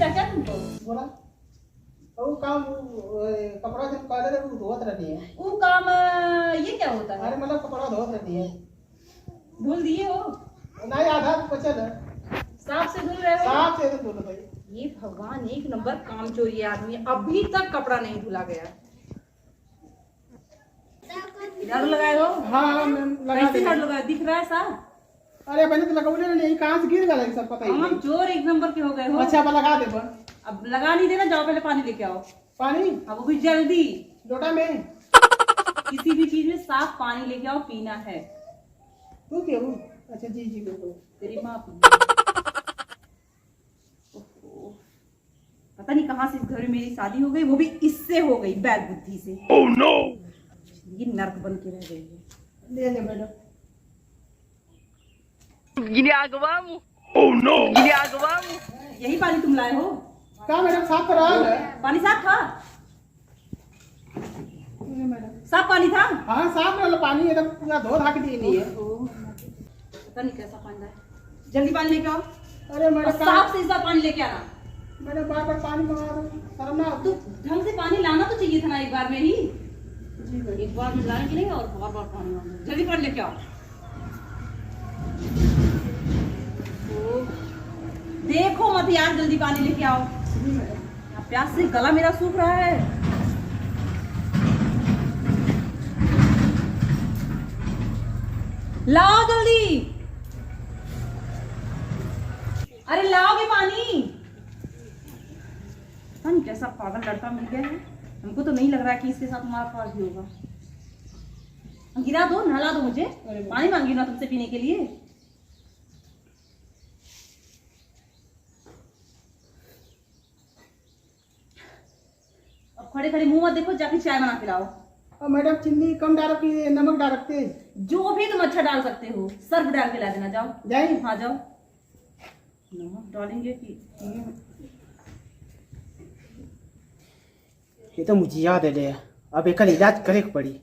था क्या तुमको? बोला वो काम कपड़ा जब काले वो धोत रहती है। वो काम ये क्या होता है? अरे मतलब कपड़ा धोत रहती है। धुल दिए हो? नहीं आधा बचल है। साफ से धुल रहे हो? साफ से धुल भाई। ये भगवान एक नंबर काम चोरी आदमी है, अभी तक कपड़ा नहीं धुला गया। झाड़ू लगाए हो? हाँ मैं लगा कैसे झाड़ू लगाए? दिख रहा है साफ? अरे मैंने तो लगाऊले नहीं, कहाँ से गिर गया सब पता ही हम नहीं। चोर एक नंबर के हो गए हो। अच्छा अब लगा दे बन। अब लगा नहीं देना, जाओ पहले पानी लेके आओ। पानी? अब वो भी जल्दी। लोटा में? किसी भी चीज में साफ पानी लेके आओ, पीना है। तू क्यों? अच्छा जी जी बिल्कुल। तेरी माँ पता नहीं कहाँ से इस घर में मेरी शादी हो गई, वो भी इससे हो गई, बैड बुद्धि से। Oh no! ये नर्क बन के रह गई है। ले ले मैडम। Oh no! यही पानी तुम लाए हो? क्या मैडम साफ करा है? पानी साफ था? मैडम साफ पानी था? हाँ साफ वाला पानी एकदम पूरा धो धा के दिए नहीं है। पता नहीं कैसा पानी है। जल्दी पानी लेके आओ। अरे मैडम साफ से इस बार पानी लेके आना। मैंने बार बार पानी मंगा रहा हूँ, शर्म ना तो ढंग से पानी लाना तो चाहिए था ना, एक बार में ही। जी मैडम। एक बार में लाने के नहीं और बार बार पानी मांगना। जल्दी पानी लेके आओ। देखो मत यार, जल्दी पानी लेके आओ। जी मैडम। प्यास से गला मेरा सूख रहा है। लाओ जल्दी। अरे लाओगे पानी? पता नहीं कैसा पागल लड़का मिल गया है। हमको तो नहीं लग रहा है कि इसके साथ हमारा पास भी होगा। गिरा दो, नहला दो मुझे। पानी मांगी ना तुमसे पीने के लिए। अब खड़े खड़े मुंह मत देखो, जाके चाय बना के लाओ। और मैडम चीनी कम डालो कि नमक डाल रखते? जो भी तुम अच्छा डाल सकते हो, सर्फ डाल के ला देना। जाओ जाए। हाँ जाओ। नमक डालेंगे कि ये तो मुझे याद है, अब एक इलाज करे पड़ी।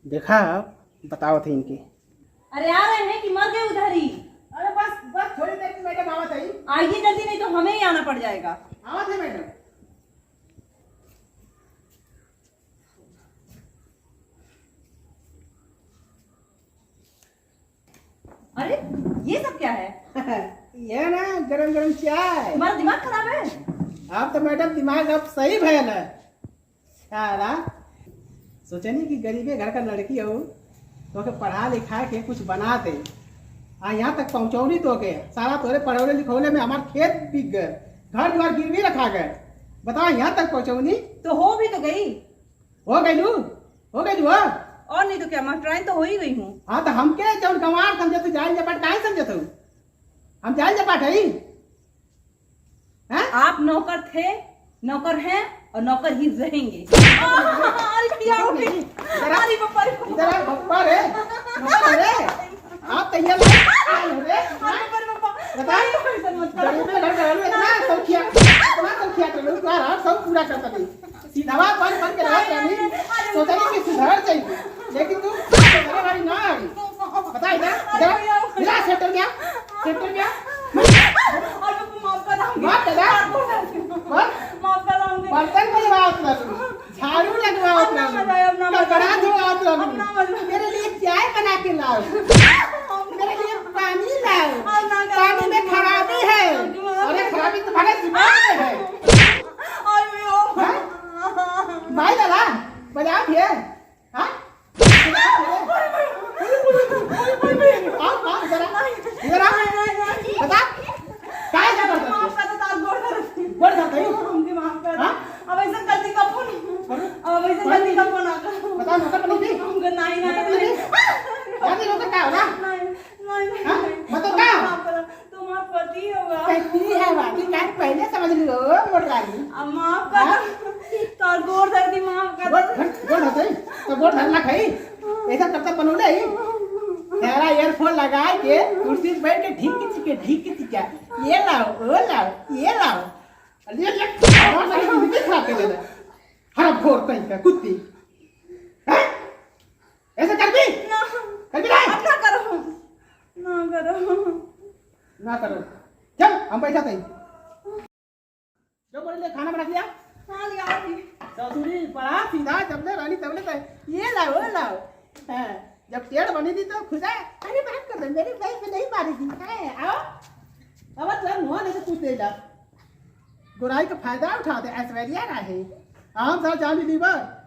देखा बताओ थे इनके। अरे आ रहे हैं कि मर गए उधर ही? अरे बस बस थोड़ी देर में मैडम आवत है। आइए जल्दी, नहीं तो हमें ही आना पड़ जाएगा। आवत है मैडम। अरे ये सब क्या है? ये ना गरम गरम चाय। तुम्हारा दिमाग खराब है? अब तो मैडम दिमाग अब सही भयल है। सारा सोचे नहीं कि गरीबे घर का लड़की हो तो के पढ़ा लिखा के कुछ बना दे। यहाँ तक पहुँचौनी तो के सारा तोरे पढ़ौले लिखौले में हमारे खेत बिक गए, घर द्वार गिरवी रखा गए। बताओ यहाँ तक पहुँचौनी तो हो भी तो गई। हो गई लू, हो गई लू। और नहीं तो क्या, मास्टराइन तो हो ही गई हूँ। हाँ तो हमके जब गंवार समझे तो जाल जपाट काहे समझे तू? हम जाल जपाट है। आप नौकर थे, नौकर हैं और नौकर ही रहेंगे। अरे भैया उठ गई। अरे पप्पा रे, इधर बप्पा रे, बप्पा रे, आप तैयार हो रे? बता गरीबे घर का इतना सौखिया कर लो, सब पूरा करता नहीं। सीधा बन बन के रह नहीं, सोचा नहीं कि सुधार चाहिए, लेकिन तू मेरे भाई ना आई। बता इधर मेरा सेटल क्या माफ कर बर्तन बनवाओ, झाड़ू लगवाओ, कपड़ा धोआओ, मेरे लिए चाय बना के लाओ, मेरे लिए पानी लाओ। पानी में खराबी है। अरे खराबी तुम्हारे दिमाग में है। भाई दादा बजाओ फिर। हाँ इधर आओ, बता काय क्या करता है? बोल सकता है? अब ऐसा गलती का फोन, अब ऐसा गलती का फोन आता। बता नौकर बनी थी? नहीं जाती नौकर क्या होगा? मतलब क्या? तुम्हारा पति होगा। कैसी है बात? क्या पहले समझ लियो मोट रानी। अब माफ कर, तो गोर धरती माफ कर। गोर धरते तो गोर धरना खाई ऐसा करता बनोले ही। तेरा ईयरफोन लगा के कुर्सी पे बैठ के ढीक के ये लाओ वो लाओ ये लाओ, ये और लगे जिंदगी खराब कर देना। हराम खोर कहीं का कुत्ती। हैं? ऐसा कर दी? ना कर भी नहीं? ना करो, ना करो। ना करो। चल हम पैसा दें। लाओ हाँ, जब टेढ़ बनी थी तो खुदा अरे बात कर दे मेरी भाई पे नहीं मारी थी है आओ अब तो मुंह नहीं तो पूछ ले गोराई का फायदा उठाते ऐश्वर्या का है हम साथ जान लीवर